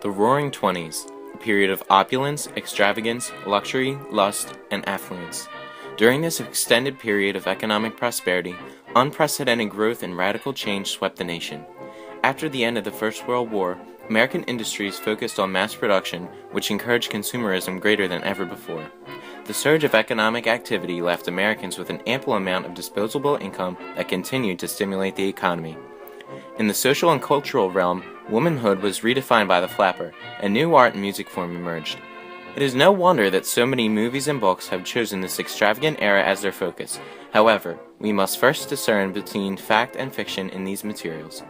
The Roaring Twenties, a period of opulence, extravagance, luxury, lust, and affluence. During this extended period of economic prosperity, unprecedented growth and radical change swept the nation. After the end of the First World War, American industries focused on mass production, which encouraged consumerism greater than ever before. The surge of economic activity left Americans with an ample amount of disposable income that continued to stimulate the economy. In the social and cultural realm, womanhood was redefined by the flapper. A new art and music form emerged. It is no wonder that so many movies and books have chosen this extravagant era as their focus. However, we must first discern between fact and fiction in these materials.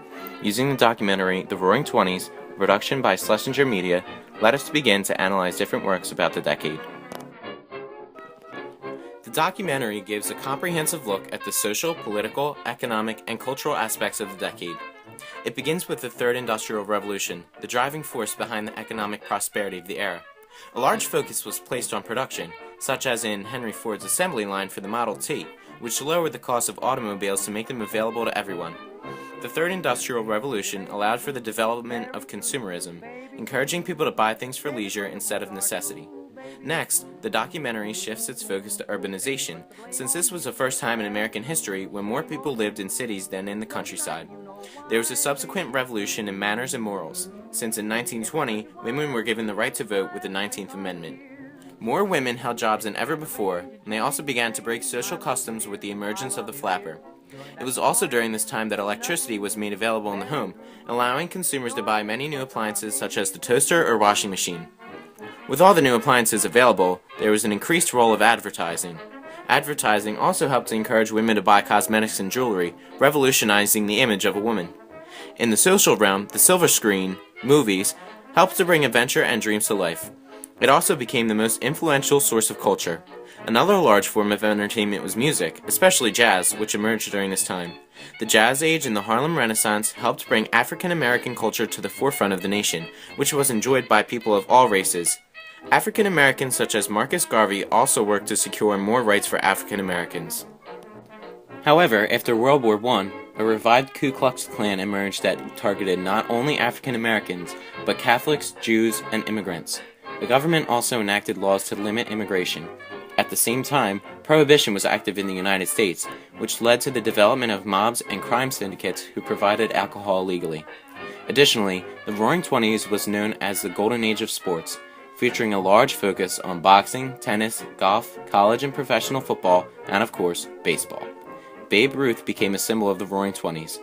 Using the documentary The Roaring Twenties, a production by Schlesinger Media, let us begin to analyze different works about the decade. The documentary gives a comprehensive look at the social, political, economic, and cultural aspects of the decade. It begins with the Third Industrial Revolution, the driving force behind the economic prosperity of the era. A large focus was placed on production, such as in Henry Ford's assembly line for the Model T, which lowered the cost of automobiles to make them available to everyone. The Third Industrial Revolution allowed for the development of consumerism, encouraging people to buy things for leisure instead of necessity. Next, the documentary shifts its focus to urbanization, since this was the first time in American history when more people lived in cities than in the countryside. There was a subsequent revolution in manners and morals, since in 1920, women were given the right to vote with the 19th Amendment. More women held jobs than ever before, and they also began to break social customs with the emergence of the flapper. It was also during this time that electricity was made available in the home, allowing consumers to buy many new appliances such as the toaster or washing machine. With all the new appliances available, there was an increased role of advertising. Advertising also helped to encourage women to buy cosmetics and jewelry, revolutionizing the image of a woman. In the social realm, the silver screen, movies, helped to bring adventure and dreams to life. It also became the most influential source of culture. Another large form of entertainment was music, especially jazz, which emerged during this time. The Jazz Age and the Harlem Renaissance helped bring African American culture to the forefront of the nation, which was enjoyed by people of all races. African Americans such as Marcus Garvey also worked to secure more rights for African Americans. However, after World War I, a revived Ku Klux Klan emerged that targeted not only African Americans, but Catholics, Jews, and immigrants. The government also enacted laws to limit immigration. At the same time, prohibition was active in the United States, which led to the development of mobs and crime syndicates who provided alcohol illegally. Additionally, the Roaring Twenties was known as the Golden Age of sports, featuring a large focus on boxing, tennis, golf, college and professional football, and of course, baseball. Babe Ruth became a symbol of the Roaring Twenties.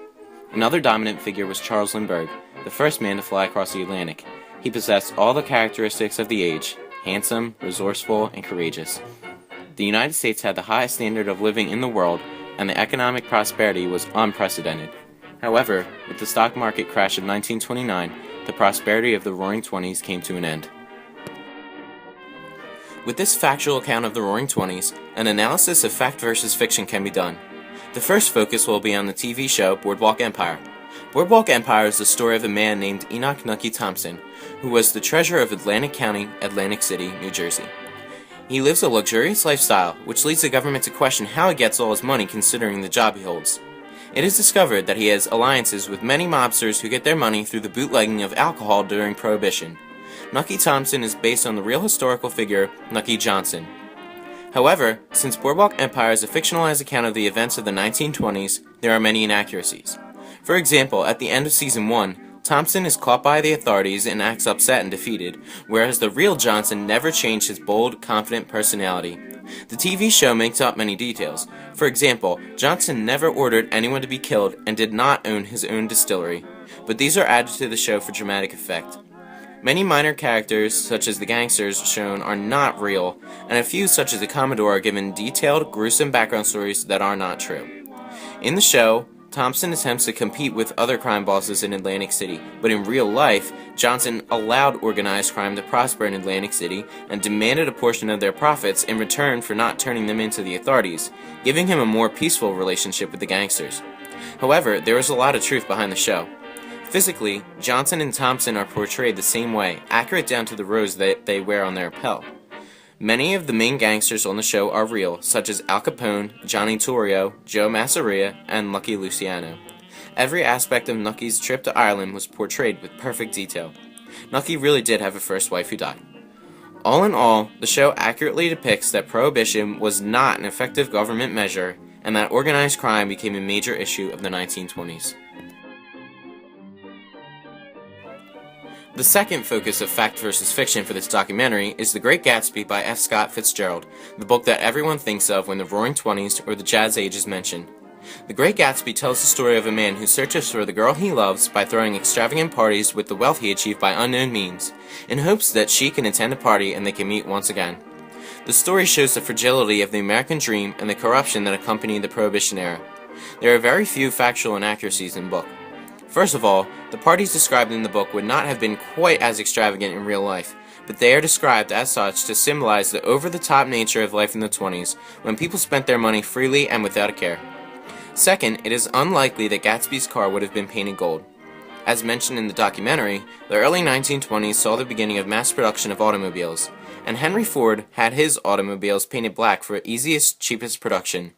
Another dominant figure was Charles Lindbergh, the first man to fly across the Atlantic. He possessed all the characteristics of the age: handsome, resourceful, and courageous. The United States had the highest standard of living in the world, and the economic prosperity was unprecedented. However, with the stock market crash of 1929, the prosperity of the Roaring Twenties came to an end. With this factual account of the Roaring Twenties, an analysis of fact versus fiction can be done. The first focus will be on the TV show Boardwalk Empire. Boardwalk Empire is the story of a man named Enoch Nucky Thompson, who was the treasurer of Atlantic County, Atlantic City, New Jersey. He lives a luxurious lifestyle, which leads the government to question how he gets all his money considering the job he holds. It is discovered that he has alliances with many mobsters who get their money through the bootlegging of alcohol during Prohibition. Nucky Thompson is based on the real historical figure, Nucky Johnson. However, since Boardwalk Empire is a fictionalized account of the events of the 1920s, there are many inaccuracies. For example, at the end of Season 1, Thompson is caught by the authorities and acts upset and defeated, whereas the real Johnson never changed his bold, confident personality. The TV show makes up many details. For example, Johnson never ordered anyone to be killed and did not own his own distillery, but these are added to the show for dramatic effect. Many minor characters, such as the gangsters shown, are not real, and a few, such as the Commodore, are given detailed, gruesome background stories that are not true. In the show, Thompson attempts to compete with other crime bosses in Atlantic City, but in real life, Johnson allowed organized crime to prosper in Atlantic City and demanded a portion of their profits in return for not turning them into the authorities, giving him a more peaceful relationship with the gangsters. However, there is a lot of truth behind the show. Physically, Johnson and Thompson are portrayed the same way, accurate down to the rose that they wear on their lapel. Many of the main gangsters on the show are real, such as Al Capone, Johnny Torrio, Joe Masseria, and Lucky Luciano. Every aspect of Nucky's trip to Ireland was portrayed with perfect detail. Nucky really did have a first wife who died. All in all, the show accurately depicts that prohibition was not an effective government measure and that organized crime became a major issue of the 1920s. The second focus of fact versus fiction for this documentary is The Great Gatsby by F. Scott Fitzgerald, the book that everyone thinks of when the Roaring Twenties or the Jazz Age is mentioned. The Great Gatsby tells the story of a man who searches for the girl he loves by throwing extravagant parties with the wealth he achieved by unknown means, in hopes that she can attend a party and they can meet once again. The story shows the fragility of the American dream and the corruption that accompanied the Prohibition era. There are very few factual inaccuracies in the book. First of all, the parties described in the book would not have been quite as extravagant in real life, but they are described as such to symbolize the over-the-top nature of life in the 20s, when people spent their money freely and without a care. Second, it is unlikely that Gatsby's car would have been painted gold. As mentioned in the documentary, the early 1920s saw the beginning of mass production of automobiles, and Henry Ford had his automobiles painted black for easiest, cheapest production.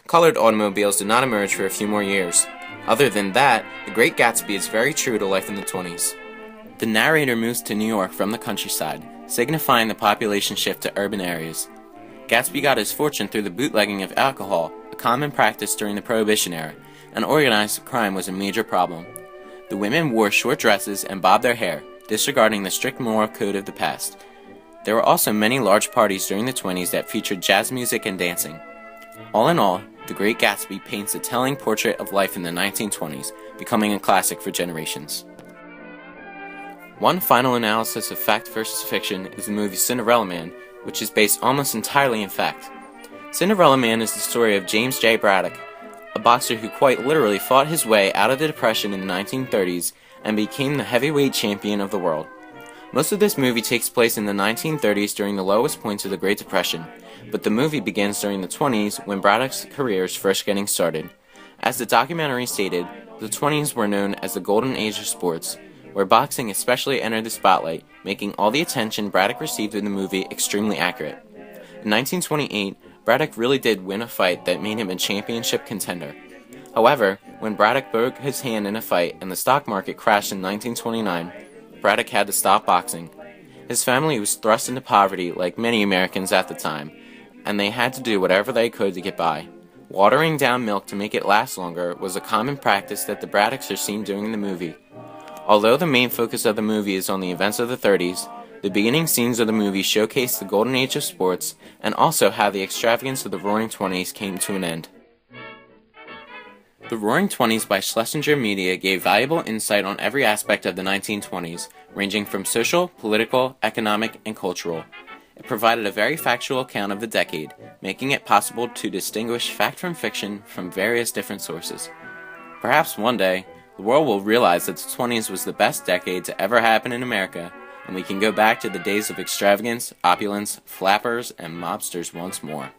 Colored automobiles did not emerge for a few more years. Other than that, The Great Gatsby is very true to life in the 20s. The narrator moves to New York from the countryside, signifying the population shift to urban areas. Gatsby got his fortune through the bootlegging of alcohol, a common practice during the Prohibition era, and organized crime was a major problem. The women wore short dresses and bobbed their hair, disregarding the strict moral code of the past. There were also many large parties during the 20s that featured jazz music and dancing. All in all, The Great Gatsby paints a telling portrait of life in the 1920s, becoming a classic for generations. One final analysis of fact versus fiction is the movie Cinderella Man, which is based almost entirely in fact. Cinderella Man is the story of James J. Braddock, a boxer who quite literally fought his way out of the Depression in the 1930s and became the heavyweight champion of the world. Most of this movie takes place in the 1930s during the lowest points of the Great Depression, but the movie begins during the 20s when Braddock's career is first getting started. As the documentary stated, the 20s were known as the golden age of sports, where boxing especially entered the spotlight, making all the attention Braddock received in the movie extremely accurate. In 1928, Braddock really did win a fight that made him a championship contender. However, when Braddock broke his hand in a fight and the stock market crashed in 1929, Braddock had to stop boxing. His family was thrust into poverty like many Americans at the time, and they had to do whatever they could to get by. Watering down milk to make it last longer was a common practice that the Braddocks are seen doing in the movie. Although the main focus of the movie is on the events of the 30s, the beginning scenes of the movie showcase the golden age of sports and also how the extravagance of the Roaring Twenties came to an end. The Roaring Twenties by Schlesinger Media gave valuable insight on every aspect of the 1920s, ranging from social, political, economic, and cultural. It provided a very factual account of the decade, making it possible to distinguish fact from fiction from various different sources. Perhaps one day, the world will realize that the 20s was the best decade to ever happen in America, and we can go back to the days of extravagance, opulence, flappers, and mobsters once more.